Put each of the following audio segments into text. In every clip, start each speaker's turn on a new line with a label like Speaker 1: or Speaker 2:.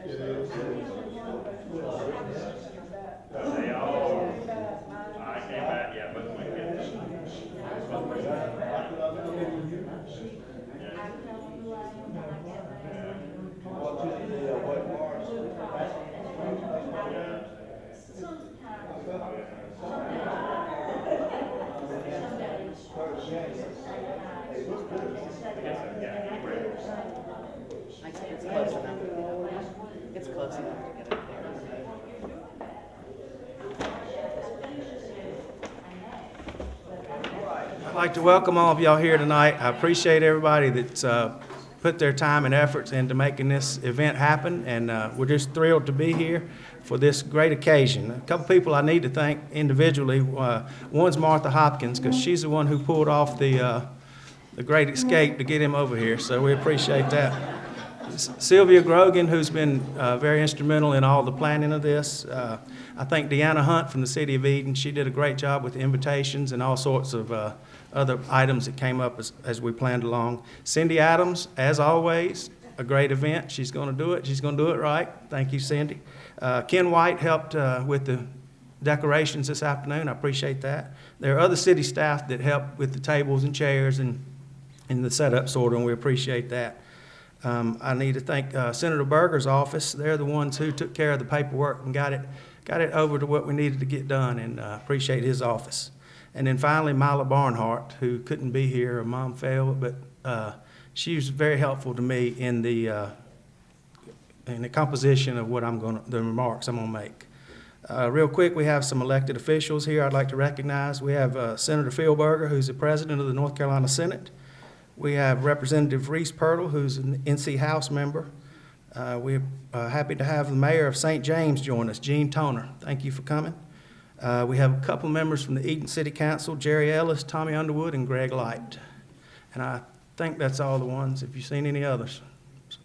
Speaker 1: They all, I came back, yeah, but we get this.
Speaker 2: I think it's close enough. It's close enough to get up there.
Speaker 3: I'd like to welcome all of y'all here tonight. I appreciate everybody that's put their time and efforts into making this event happen, and we're just thrilled to be here for this great occasion. A couple people I need to thank individually. One's Martha Hopkins, because she's the one who pulled off the great escape to get him over here, so we appreciate that. Sylvia Grogan, who's been very instrumental in all the planning of this. I thank Deanna Hunt from the City of Eden. She did a great job with the invitations and all sorts of other items that came up as we planned along. Cindy Adams, as always, a great event. She's going to do it. She's going to do it right. Thank you, Cindy. Ken White helped with the decorations this afternoon. I appreciate that. There are other city staff that helped with the tables and chairs and the setup sort of, and we appreciate that. I need to thank Senator Berger's office. They're the ones who took care of the paperwork and got it over to what we needed to get done, and appreciate his office. And then finally, Mila Barnhart, who couldn't be here. Her mom failed, but she was very helpful to me in the composition of the remarks I'm going to make. Real quick, we have some elected officials here I'd like to recognize. We have Senator Phil Berger, who's the president of the North Carolina Senate. We have Representative Reese Pirtle, who's an NC House member. We're happy to have the mayor of St. James join us, Gene Toner. Thank you for coming. We have a couple members from the Eden City Council, Jerry Ellis, Tommy Underwood, and Greg Light. And I think that's all the ones. If you've seen any others,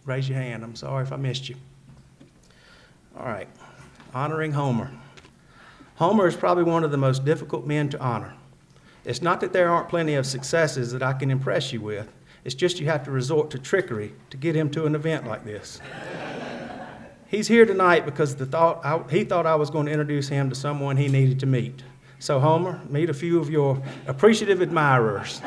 Speaker 3: raise your hand. I'm sorry if I missed you. All right, honoring Homer. Homer is probably one of the most difficult men to honor. It's not that there aren't plenty of successes that I can impress you with. It's just you have to resort to trickery to get him to an event like this. He's here tonight because he thought I was going to introduce him to someone he needed to meet. So Homer, meet a few of your appreciative admirers.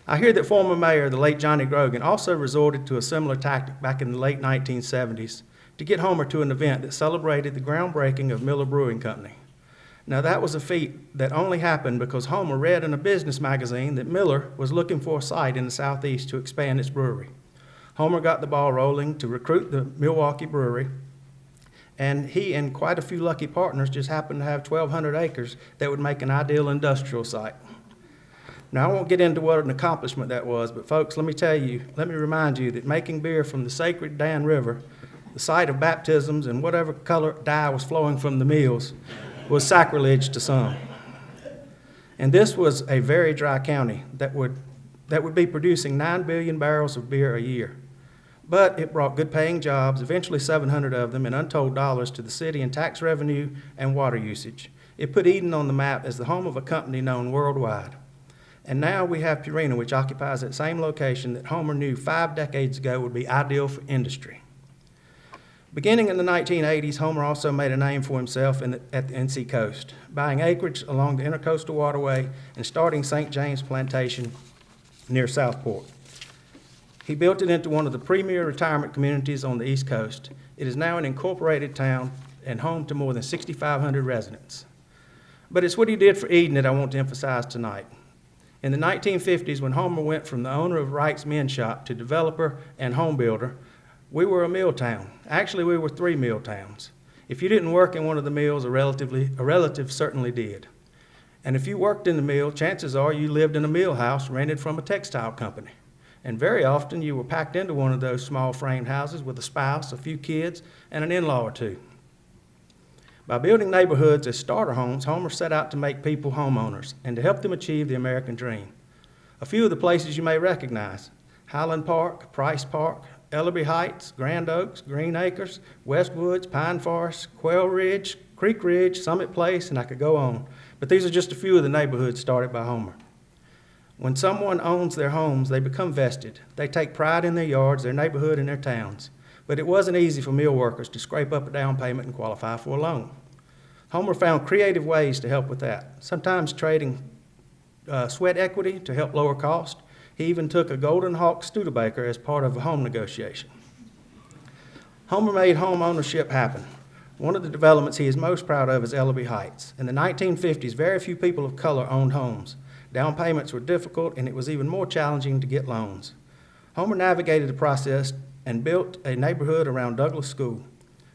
Speaker 3: I hear that former mayor, the late Johnny Grogan, also resorted to a similar tactic back in the late 1970s to get Homer to an event that celebrated the groundbreaking of Miller Brewing Company. Now, that was a feat that only happened because Homer read in a business magazine that Miller was looking for a site in the Southeast to expand its brewery. Homer got the ball rolling to recruit the Milwaukee brewery, and he and quite a few lucky partners just happened to have 1,200 acres that would make an ideal industrial site. Now, I won't get into what an accomplishment that was, but folks, let me remind you that making beer from the sacred Dan River, the site of baptisms and whatever color dye was flowing from the mills, was sacrilege to some. And this was a very dry county that would be producing 9 billion barrels of beer a year. But it brought good paying jobs, eventually 700 of them, and untold dollars to the city in tax revenue and water usage. It put Eden on the map as the home of a company known worldwide. And now we have Purina, which occupies that same location that Homer knew 5 decades ago would be ideal for industry. Beginning in the 1980s, Homer also made a name for himself at the NC coast, buying acreage along the Intercoastal Waterway and starting St. James Plantation near Southport. He built it into one of the premier retirement communities on the East Coast. It is now an incorporated town and home to more than 6,500 residents. But it's what he did for Eden that I want to emphasize tonight. In the 1950s, when Homer went from the owner of Wright's Men's Shop to developer and home builder, we were a mill town. Actually, we were 3 mill towns. If you didn't work in one of the mills, a relative certainly did. And if you worked in the mill, chances are you lived in a mill house rented from a textile company. And very often you were packed into one of those small framed houses with a spouse, a few kids, and an in-law or two. By building neighborhoods as starter homes, Homer set out to make people homeowners and to help them achieve the American dream. A few of the places you may recognize: Highland Park, Price Park, Ellerby Heights, Grand Oaks, Green Acres, Westwoods, Pine Forest, Quail Ridge, Creek Ridge, Summit Place, and I could go on. But these are just a few of the neighborhoods started by Homer. When someone owns their homes, they become vested. They take pride in their yards, their neighborhood, and their towns. but it wasn't easy for mill workers to scrape up a down payment and qualify for a loan. Homer found creative ways to help with that, sometimes trading sweat equity to help lower cost. He even took a Golden Hawk Studebaker as part of a home negotiation. Homer made home ownership happen. One of the developments he is most proud of is Ellaby Heights. In the 1950s, very few people of color owned homes. Down payments were difficult, and it was even more challenging to get loans. Homer navigated the process and built a neighborhood around Douglas School.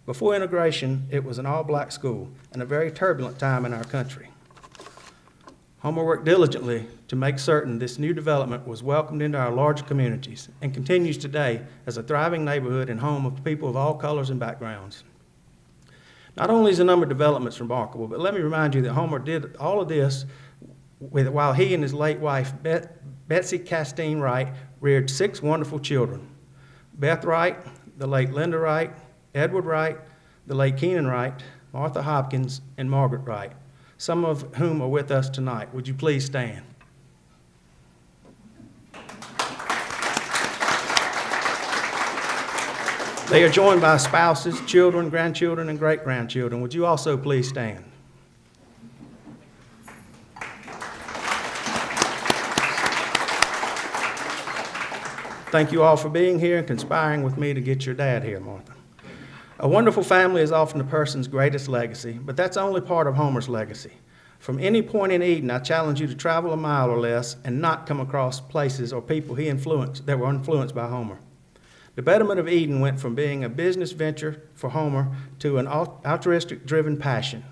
Speaker 3: Before integration, it was an all-black school and a very turbulent time in our country. Homer worked diligently to make certain this new development was welcomed into our larger communities and continues today as a thriving neighborhood and home of people of all colors and backgrounds. Not only is the number of developments remarkable, but let me remind you that Homer did all of this while he and his late wife, Betsy Castine Wright, reared 6 wonderful children. Beth Wright, the late Linda Wright, Edward Wright, the late Keenan Wright, Martha Hopkins, and Margaret Wright, some of whom are with us tonight. Would you please stand? They are joined by spouses, children, grandchildren, and great-grandchildren. Would you also please stand? Thank you all for being here and conspiring with me to get your dad here, Martha. A wonderful family is often a person's greatest legacy, but that's only part of Homer's legacy. From any point in Eden, I challenge you to travel a mile or less and not come across places or people that were influenced by Homer. The betterment of Eden went from being a business venture for Homer to an altruistic-driven passion.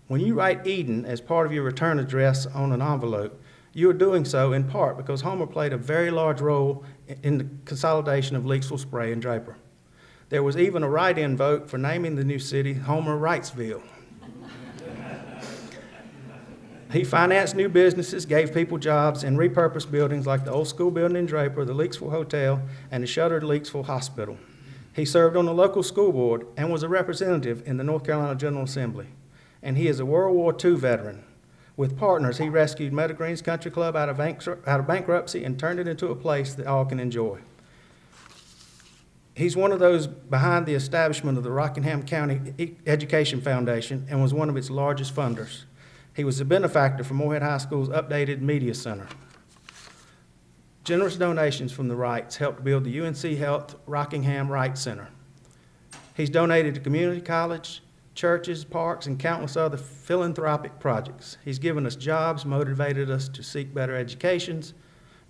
Speaker 3: When you write Eden as part of your return address on an envelope, you are doing so in part because Homer played a very large role in the consolidation of Leakesville, Spray, and Draper. There was even a write-in vote for naming the new city Homer Wrightsville. He financed new businesses, gave people jobs, and repurposed buildings like the old school building in Draper, the Leakesville Hotel, and the shuttered Leakesville Hospital. He served on the local school board and was a representative in the North Carolina General Assembly. And he is a World War II veteran. With partners, he rescued Meadow Greens Country Club out of bankruptcy and turned it into a place that all can enjoy. He's one of those behind the establishment of the Rockingham County Education Foundation and was one of its largest funders. He was a benefactor for Morehead High School's updated media center. Generous donations from the Wrights helped build the UNC Health Rockingham Wright Center. He's donated to community college, churches, parks, and countless other philanthropic projects. He's given us jobs, motivated us to seek better educations,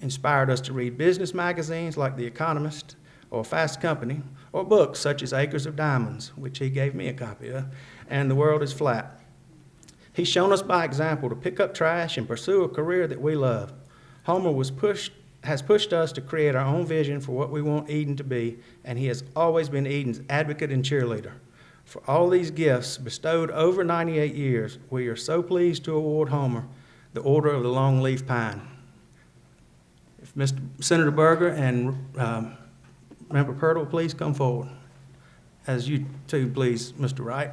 Speaker 3: inspired us to read business magazines like The Economist or Fast Company, or books such as Acres of Diamonds, which he gave me a copy of, and The World is Flat. He's shown us by example to pick up trash and pursue a career that we love. Homer has pushed us to create our own vision for what we want Eden to be, and he has always been Eden's advocate and cheerleader. For all these gifts bestowed over 98 years, we are so pleased to award Homer the Order of the Longleaf Pine. If Mr. Senator Berger and Member Purtle, please come forward. As you too, please, Mr. Wright.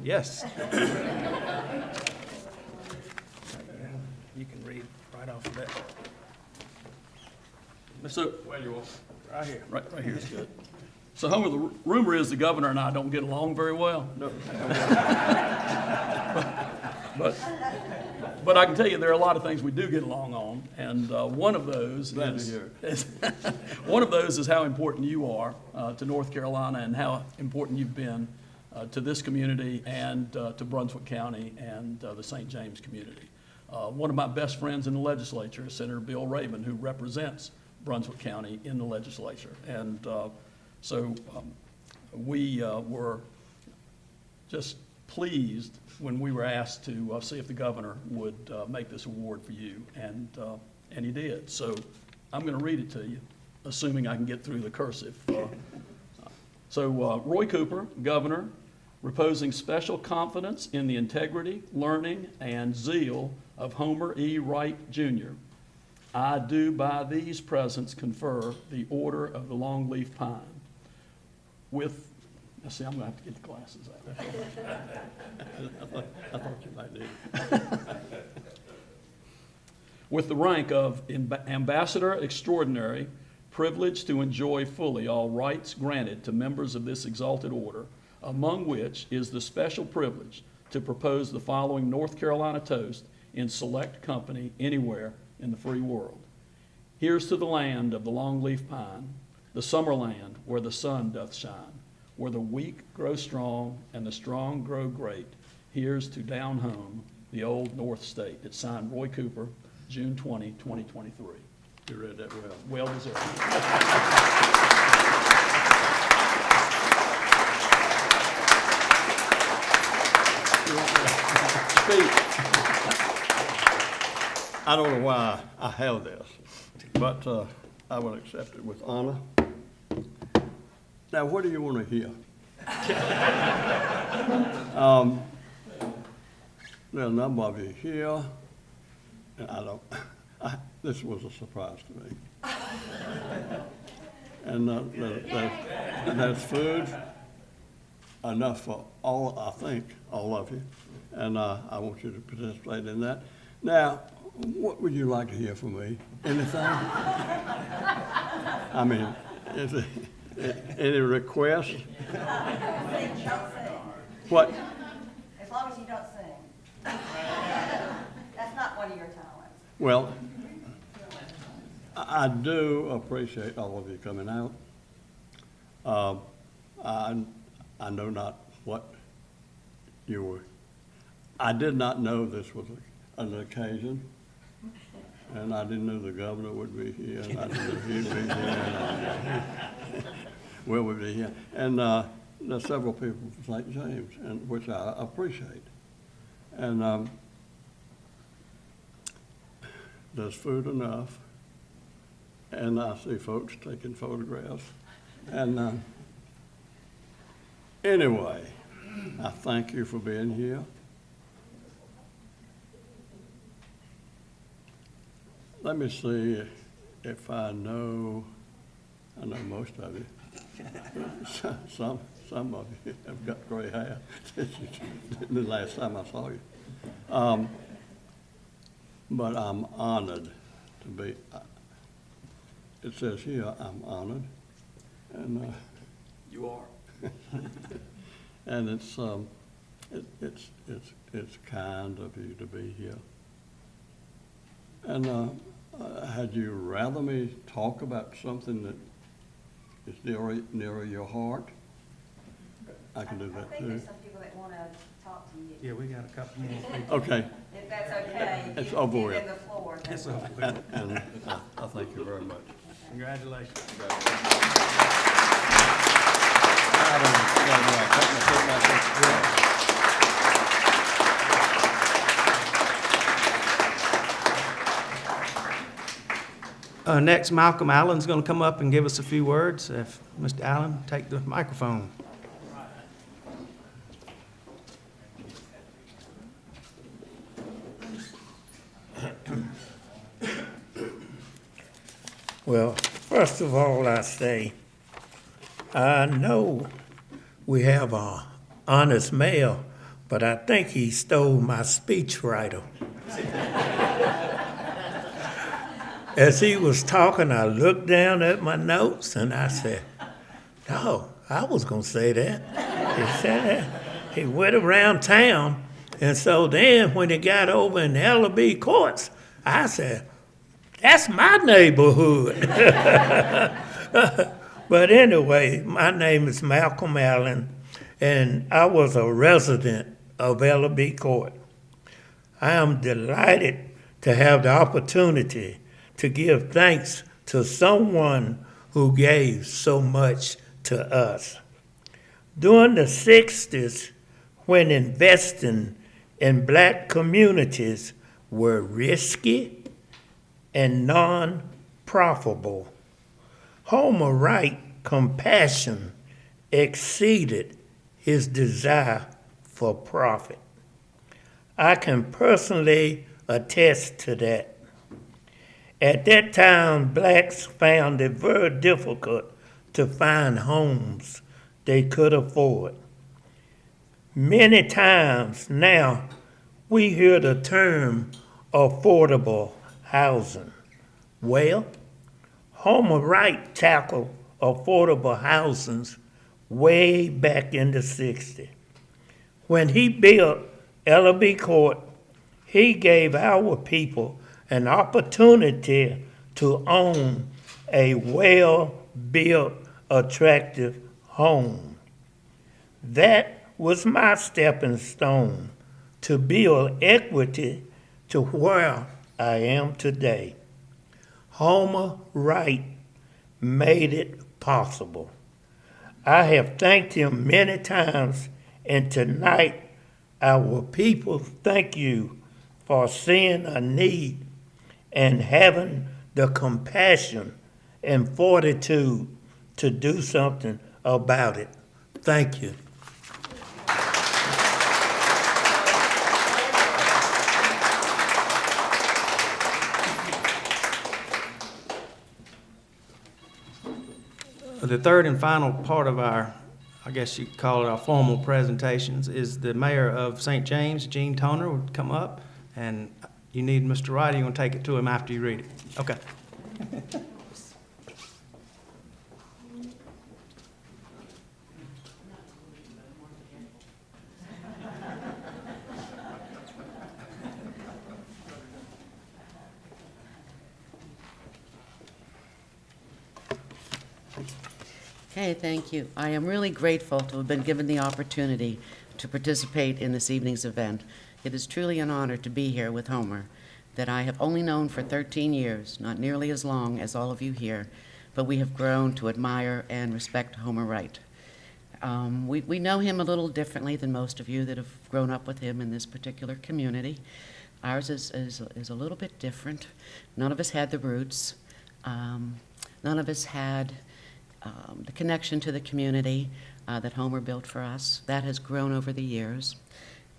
Speaker 3: Yes. You can read right off of that.
Speaker 4: So,
Speaker 1: Well, you will.
Speaker 3: Right here.
Speaker 4: right here is good. So Homer, the rumor is the governor and I don't get along very well.
Speaker 3: No.
Speaker 4: But I can tell you there are a lot of things we do get along on, and one of those is how important you are to North Carolina and how important you've been to this community and to Brunswick County and the St. James community. One of my best friends in the legislature is Senator Bill Raven, who represents Brunswick County in the legislature. And so we were just pleased when we were asked to see if the governor would make this award for you, and he did. So I'm going to read it to you, assuming I can get through the cursive. So Roy Cooper, governor, reposing special confidence in the integrity, learning, and zeal of Homer E. Wright, Jr., I do by these presents confer the Order of the Longleaf Pine. With, let's see, I'm going to have to get the glasses out. I thought you might do. With the rank of Ambassador Extraordinary, privileged to enjoy fully all rights granted to members of this exalted order, among which is the special privilege to propose the following North Carolina toast in select company anywhere in the free world. Here's to the land of the longleaf pine, the summer land where the sun doth shine, where the weak grow strong and the strong grow great. Here's to down home, the old North State. It's signed Roy Cooper, June 20, 2023.
Speaker 5: You read that well.
Speaker 4: Well deserved. Speak.
Speaker 5: I don't know why I have this, but I will accept it with honor. Now, what do you want to hear? There are a number of you here, and this was a surprise to me. And there's food enough for all, I think, all of you, and I want you to participate in that. Now, what would you like to hear from me? Anything? I mean, is it, any requests?
Speaker 6: Sing, don't sing.
Speaker 5: What?
Speaker 6: As long as you don't sing. That's not one of your talents.
Speaker 5: Well, I do appreciate all of you coming out. I know not what you were. I did not know this was an occasion, and I didn't know the governor would be here, and I didn't know he'd be here, and Will would be here, and there's several people from St. James, and which I appreciate, and there's food enough, and I see folks taking photographs, and anyway, I thank you for being here. Let me see if I know most of you. Some of you have got gray hair the last time I saw you. But I'm honored to be, it says here, I'm honored, and
Speaker 4: You are.
Speaker 5: and it's kind of you to be here. And had you rather me talk about something that is nearer your heart? I can do that
Speaker 6: I think
Speaker 5: too.
Speaker 6: there's some people that want to talk to you.
Speaker 3: Yeah, we got a couple more.
Speaker 5: Okay,
Speaker 6: If that's okay.
Speaker 5: It's
Speaker 6: give-
Speaker 5: over
Speaker 6: give
Speaker 5: with.
Speaker 6: them the floor.
Speaker 3: It's over with.
Speaker 5: and I thank you very much.
Speaker 3: Congratulations. Next, Malcolm Allen's going to come up and give us a few words. If Mr. Allen, take the microphone.
Speaker 7: Well, first of all, I say, I know we have a honest mayor, but I think he stole my speechwriter. As he was talking, I looked down at my notes and I said, no, I was going to say that. He said that. He went around town, and so then when he got over in Ellaby Courts, I said, that's my neighborhood. But anyway, my name is Malcolm Allen, and I was a resident of Ellaby Court. I am delighted to have the opportunity to give thanks to someone who gave so much to us. During the 60s, when investing in black communities were risky and non-profitable, Homer Wright compassion exceeded his desire for profit. I can personally attest to that. At that time, blacks found it very difficult to find homes they could afford. Many times now, we hear the term affordable housing. Well, Homer Wright tackled affordable housing way back in the 60s. When he built Ellaby Court, he gave our people an opportunity to own a well-built, attractive home. That was my stepping stone to build equity to where I am today. Homer Wright made it possible. I have thanked him many times, and tonight our people thank you for seeing a need and having the compassion and fortitude to do something about it. Thank you.
Speaker 3: The third and final part of our, I guess you could call it our formal presentations, is the mayor of St. James, Gene Toner, would come up, and you need Mr. Wright, you're going to take it to him after you read it. Okay.
Speaker 2: Okay, thank you. I am really grateful to have been given the opportunity to participate in this evening's event. It is truly an honor to be here with Homer, that I have only known for 13 years, not nearly as long as all of you here, but we have grown to admire and respect Homer Wright. We know him a little differently than most of you that have grown up with him in this particular community. Ours is a little bit different. None of us had the roots. None of us had the connection to the community that Homer built for us. That has grown over the years.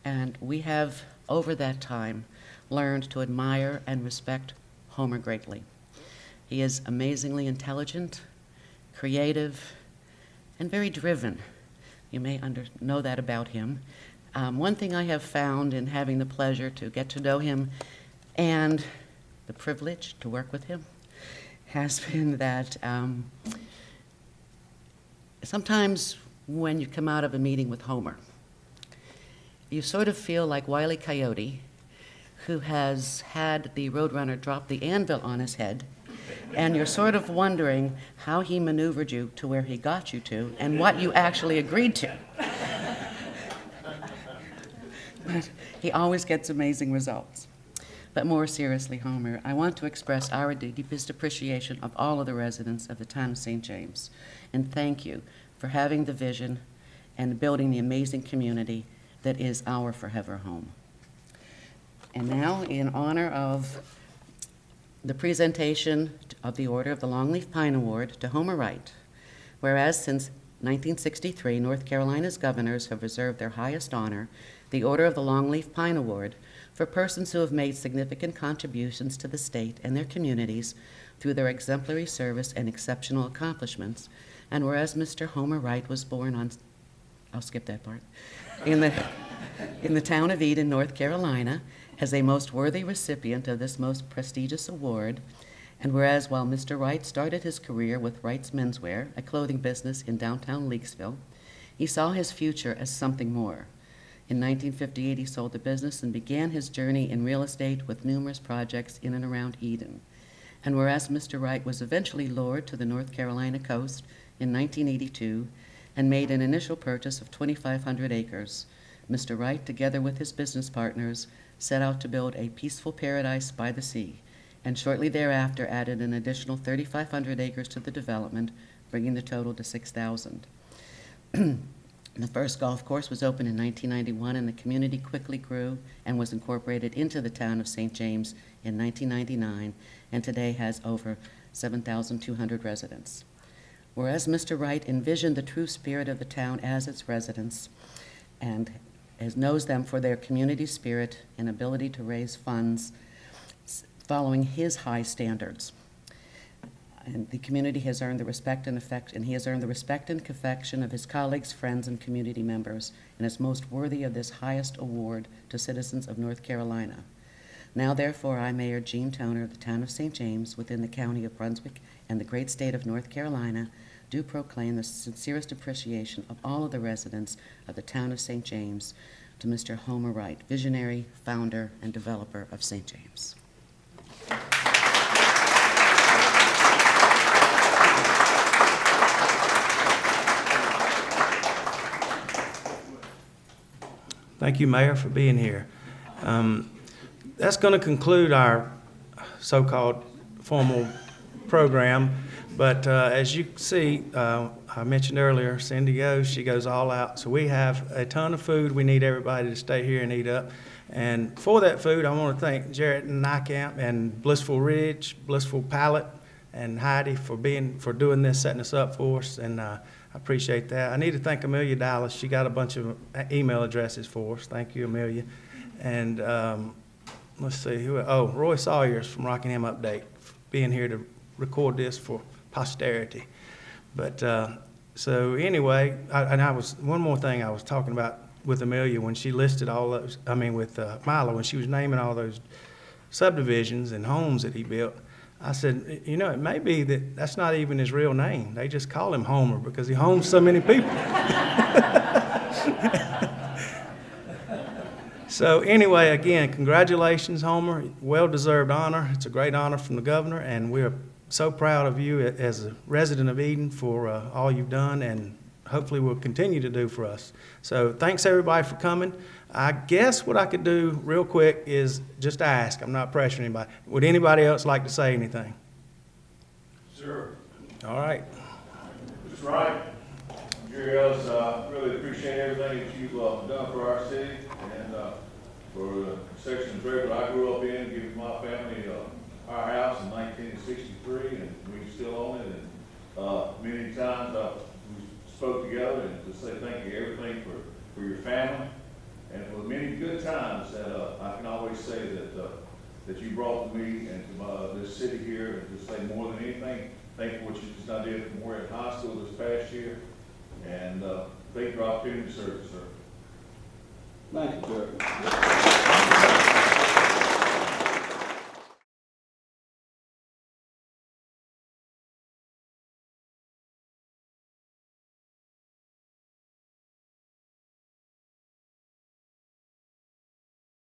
Speaker 2: And we have, over that time, learned to admire and respect Homer greatly. He is amazingly intelligent, creative, and very driven. You may know that about him. One thing I have found in having the pleasure to get to know him and the privilege to work with him has been that sometimes when you come out of a meeting with Homer, you sort of feel like Wile E. Coyote, who has had the Roadrunner drop the anvil on his head, and you're sort of wondering how he maneuvered you to where he got you to and what you actually agreed to. But he always gets amazing results. But more seriously, Homer, I want to express our deepest appreciation of all of the residents of the town of St. James, and thank you for having the vision and building the amazing community that is our forever home. And now, in honor of the presentation of the Order of the Longleaf Pine Award to Homer Wright, whereas since 1963, North Carolina's governors have reserved their highest honor, the Order of the Longleaf Pine Award, for persons who have made significant contributions to the state and their communities through their exemplary service and exceptional accomplishments. And whereas Mr. Homer Wright was born on, I'll skip that part, in the town of Eden, North Carolina, as a most worthy recipient of this most prestigious award, and whereas while Mr. Wright started his career with Wright's Menswear, a clothing business in downtown Leakesville, he saw his future as something more. In 1958, he sold the business and began his journey in real estate with numerous projects in and around Eden. And whereas Mr. Wright was eventually lured to the North Carolina coast in 1982 and made an initial purchase of 2,500 acres, Mr. Wright, together with his business partners, set out to build a peaceful paradise by the sea, and shortly thereafter added an additional 3,500 acres to the development, bringing the total to 6,000. The first golf course was opened in 1991, and the community quickly grew and was incorporated into the town of St. James in 1999, and today has over 7,200 residents. Whereas Mr. Wright envisioned the true spirit of the town as its residents and knows them for their community spirit and ability to raise funds following his high standards. And the community has earned the respect and he has earned the respect and affection of his colleagues, friends, and community members, and is most worthy of this highest award to citizens of North Carolina. Now therefore, I, Mayor Jean Toner of the town of St. James, within the county of Brunswick and the great state of North Carolina, do proclaim the sincerest appreciation of all of the residents of the town of St. James to Mr. Homer Wright, visionary, founder, and developer of St. James.
Speaker 3: Thank you, Mayor, for being here. That's going to conclude our so-called formal program. But as you can see, I mentioned earlier, Cindy goes, she goes all out. So we have a ton of food. We need everybody to stay here and eat up. And for that food, I want to thank Jarrett and Nycamp and Blissful Ridge, Blissful Palate, and Heidi for doing this, setting us up for us. And I appreciate that. I need to thank Amelia Dallas. She got a bunch of email addresses for us. Thank you, Amelia. And let's see, Roy Sawyers from Rockingham Update, being here to record this for posterity. But so anyway, one more thing I was talking about with Amelia when she listed all those, with Milo, when she was naming all those subdivisions and homes that he built. I said, it may be that that's not even his real name. They just call him Homer because he homes so many people. So anyway, again, congratulations, Homer. Well-deserved honor. It's a great honor from the governor, and we're so proud of you as a resident of Eden for all you've done, and hopefully will continue to do for us. So thanks, everybody, for coming. I guess what I could do real quick is just ask. I'm not pressuring anybody. Would anybody else like to say anything?
Speaker 8: Sure.
Speaker 3: All right.
Speaker 8: Mr. Wright, Jerry Ellis, really appreciate everything that you've done for our city and for the section of Draper I grew up in, giving my family our house in 1963, and we still own it. And many times we spoke together and to say thank you everything for your family. And for the many good times that I can always say that you brought to me and to this city here, and to say more than anything, thank you for what you just did from Wright High School this past year, and thank you for the opportunity to serve, sir.
Speaker 5: Thank you, sir.